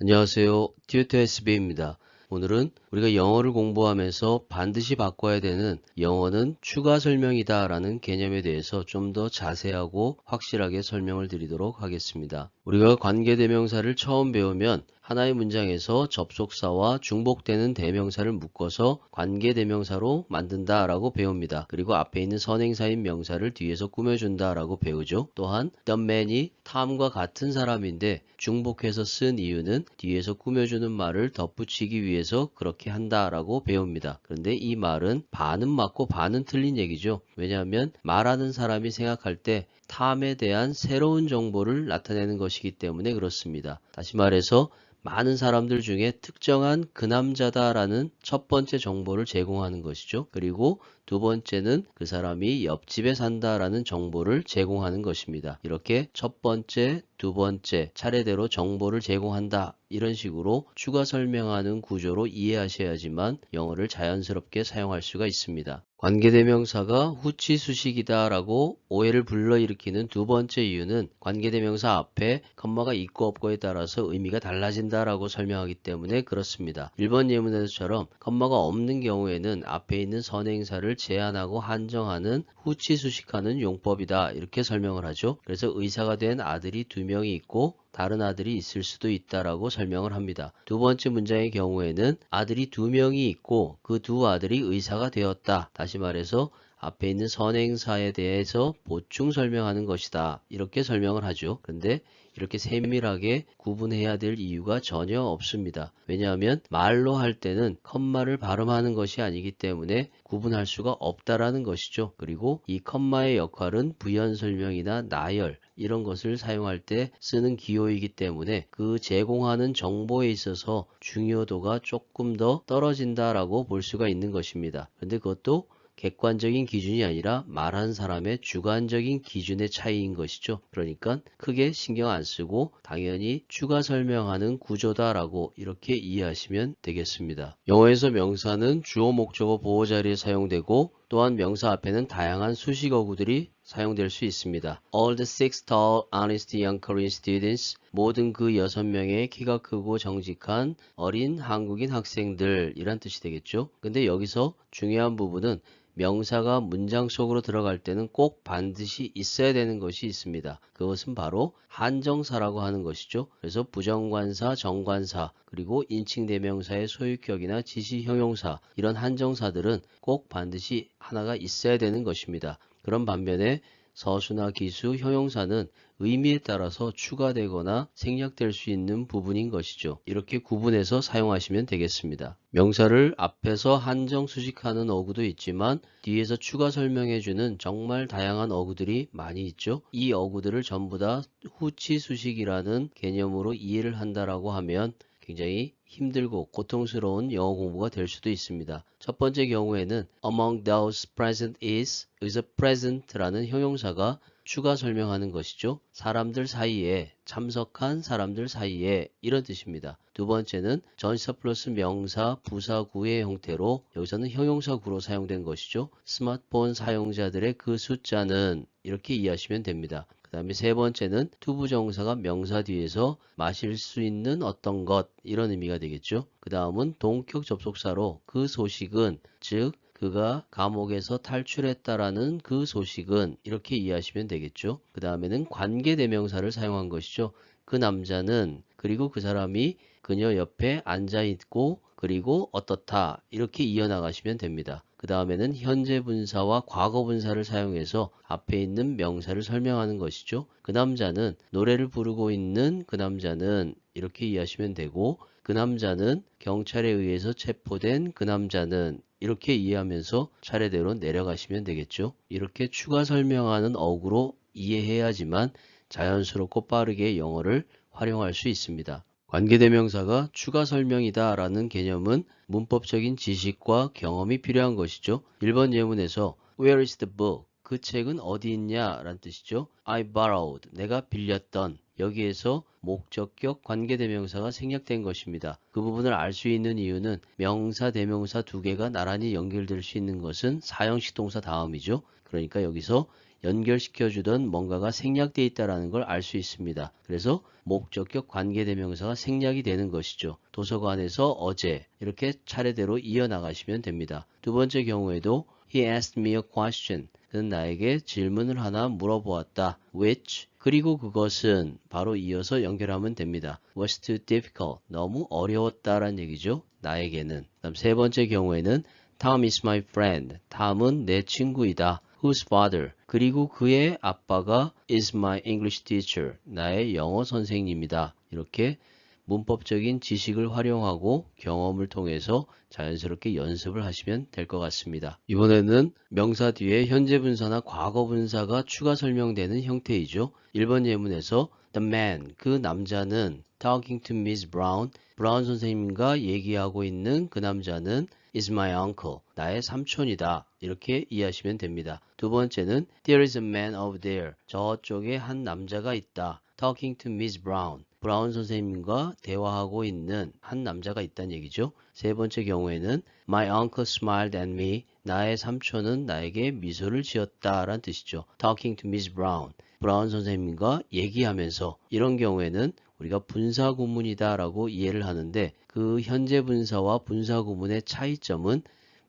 안녕하세요. 튜터 SB입니다. 오늘은 우리가 영어를 공부하면서 반드시 바꿔야 되는 영어는 추가 설명이다 라는 개념에 대해서 좀 더 자세하고 확실하게 설명을 드리도록 하겠습니다. 우리가 관계대명사를 처음 배우면 하나의 문장에서 접속사와 중복되는 대명사를 묶어서 관계대명사로 만든다 라고 배웁니다. 그리고 앞에 있는 선행사인 명사를 뒤에서 꾸며준다 라고 배우죠. 또한 the man이 Tom과 같은 사람인데 중복해서 쓴 이유는 뒤에서 꾸며주는 말을 덧붙이기 위해서 그렇게 한다라고 배웁니다. 그런데 이 말은 반은 맞고 반은 틀린 얘기죠. 왜냐하면 말하는 사람이 생각할 때 탐에 대한 새로운 정보를 나타내는 것이기 때문에 그렇습니다. 다시 말해서 많은 사람들 중에 특정한 그 남자다라는 첫 번째 정보를 제공하는 것이죠. 그리고 두 번째는 그 사람이 옆집에 산다라는 정보를 제공하는 것입니다. 이렇게 첫 번째, 두 번째 차례대로 정보를 제공한다. 이런 식으로 추가 설명하는 구조로 이해하셔야지만 영어를 자연스럽게 사용할 수가 있습니다. 관계대명사가 후치수식이다 라고 오해를 불러일으키는 두 번째 이유는 관계대명사 앞에 컴마가 있고 없고에 따라서 의미가 달라진다 라고 설명하기 때문에 그렇습니다. 1번 예문에서처럼 컴마가 없는 경우에는 앞에 있는 선행사를 제한하고 한정하는 후치수식하는 용법이다 이렇게 설명을 하죠. 그래서 의사가 된 아들이 2명이 있고 다른 아들이 있을 수도 있다라고 설명을 합니다. 두 번째 문장의 경우에는 아들이 2명이 있고 그 두 아들이 의사가 되었다. 다시 말해서 앞에 있는 선행사에 대해서 보충 설명하는 것이다. 이렇게 설명을 하죠. 근데 이렇게 세밀하게 구분해야 될 이유가 전혀 없습니다. 왜냐하면 말로 할 때는 컴마를 발음하는 것이 아니기 때문에 구분할 수가 없다라는 것이죠. 그리고 이 컴마의 역할은 부연 설명이나 나열 이런 것을 사용할 때 쓰는 기호이기 때문에 그 제공하는 정보에 있어서 중요도가 조금 더 떨어진다라고 볼 수가 있는 것입니다. 그런데 그것도 객관적인 기준이 아니라 말한 사람의 주관적인 기준의 차이인 것이죠. 그러니까 크게 신경 안 쓰고 당연히 추가 설명하는 구조다라고 이렇게 이해하시면 되겠습니다. 영어에서 명사는 주어, 목적어, 보호 자리에 사용되고 또한 명사 앞에는 다양한 수식어구들이 사용될 수 있습니다. All the six tall, honest young Korean students, 모든 그 6명의 키가 크고 정직한 어린 한국인 학생들 이란 뜻이 되겠죠. 근데 여기서 중요한 부분은 명사가 문장 속으로 들어갈 때는 꼭 반드시 있어야 되는 것이 있습니다. 그것은 바로 한정사라고 하는 것이죠. 그래서 부정관사, 정관사, 그리고 인칭대명사의 소유격이나 지시형용사 이런 한정사들은 꼭 반드시 하나가 있어야 되는 것입니다. 그런 반면에 서수나 기수, 형용사는 의미에 따라서 추가되거나 생략될 수 있는 부분인 것이죠. 이렇게 구분해서 사용하시면 되겠습니다. 명사를 앞에서 한정 수식하는 어구도 있지만 뒤에서 추가 설명해주는 정말 다양한 어구들이 많이 있죠. 이 어구들을 전부 다 후치 수식이라는 개념으로 이해를 한다라고 하면 굉장히 힘들고 고통스러운 영어 공부가 될 수도 있습니다. 첫 번째 경우에는 among those present is 여기서 present라는 형용사가 추가 설명하는 것이죠. 사람들 사이에, 참석한 사람들 사이에 이런 뜻입니다. 두 번째는 전치사 플러스 명사, 부사구의 형태로 여기서는 형용사구로 사용된 것이죠. 스마트폰 사용자들의 그 숫자는 이렇게 이해하시면 됩니다. 그 다음에 세 번째는 투부정사가 명사 뒤에서 마실 수 있는 어떤 것 이런 의미가 되겠죠. 그 다음은 동격 접속사로 그 소식은 즉 그가 감옥에서 탈출했다라는 그 소식은 이렇게 이해하시면 되겠죠. 그 다음에는 관계대명사를 사용한 것이죠. 그 남자는 그리고 그 사람이 그녀 옆에 앉아 있고 그리고 어떻다 이렇게 이어나가시면 됩니다. 그 다음에는 현재 분사와 과거 분사를 사용해서 앞에 있는 명사를 설명하는 것이죠. 그 남자는 노래를 부르고 있는 그 남자는 이렇게 이해하시면 되고 그 남자는 경찰에 의해서 체포된 그 남자는 이렇게 이해하면서 차례대로 내려가시면 되겠죠. 이렇게 추가 설명하는 어구로 이해해야지만 자연스럽고 빠르게 영어를 활용할 수 있습니다. 관계대명사가 추가 설명이다 라는 개념은 문법적인 지식과 경험이 필요한 것이죠. 1번 예문에서 Where is the book? 그 책은 어디 있냐? 라는 뜻이죠. I borrowed. 내가 빌렸던. 여기에서 목적격 관계대명사가 생략된 것입니다. 그 부분을 알 수 있는 이유는 명사, 대명사 두 개가 나란히 연결될 수 있는 것은 사형식 동사 다음이죠. 그러니까 여기서 연결시켜주던 뭔가가 생략되어 있다는 걸 알 수 있습니다. 그래서 목적격 관계대명사가 생략이 되는 것이죠. 도서관에서 어제 이렇게 차례대로 이어나가시면 됩니다. 두 번째 경우에도 He asked me a question. 그는 나에게 질문을 하나 물어보았다. Which 그리고 그것은 바로 이어서 연결하면 됩니다. Was too difficult. 너무 어려웠다라는 얘기죠. 나에게는. 그다음 세 번째 경우에는 Tom is my friend. 탐은 내 친구이다. Whose father. 그리고 그의 아빠가 is my English teacher. 나의 영어 선생님이다. 이렇게 문법적인 지식을 활용하고 경험을 통해서 자연스럽게 연습을 하시면 될 것 같습니다. 이번에는 명사 뒤에 현재 분사나 과거 분사가 추가 설명되는 형태이죠. 1번 예문에서 The man, 그 남자는 talking to Miss Brown, 브라운 선생님과 얘기하고 있는 그 남자는 is my uncle, 나의 삼촌이다. 이렇게 이해하시면 됩니다. 두 번째는 There is a man over there, 저쪽에 한 남자가 있다. Talking to Miss Brown, 브라운 선생님과 대화하고 있는 한 남자가 있다는 얘기죠. 세 번째 경우에는 My uncle smiled at me, 나의 삼촌은 나에게 미소를 지었다라는 뜻이죠. Talking to Miss Brown, 브라운 선생님과 얘기하면서 이런 경우에는 우리가 분사 구문이다 라고 이해를 하는데 그 현재 분사와 분사 구문의 차이점은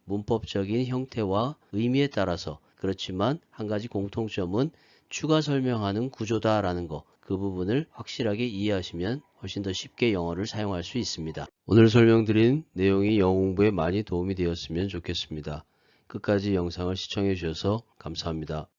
문법적인 형태와 의미에 따라서 그렇지만 한 가지 공통점은 추가 설명하는 구조다라는 거, 그 부분을 확실하게 이해하시면 훨씬 더 쉽게 영어를 사용할 수 있습니다. 오늘 설명드린 내용이 영어 공부에 많이 도움이 되었으면 좋겠습니다. 끝까지 영상을 시청해 주셔서 감사합니다.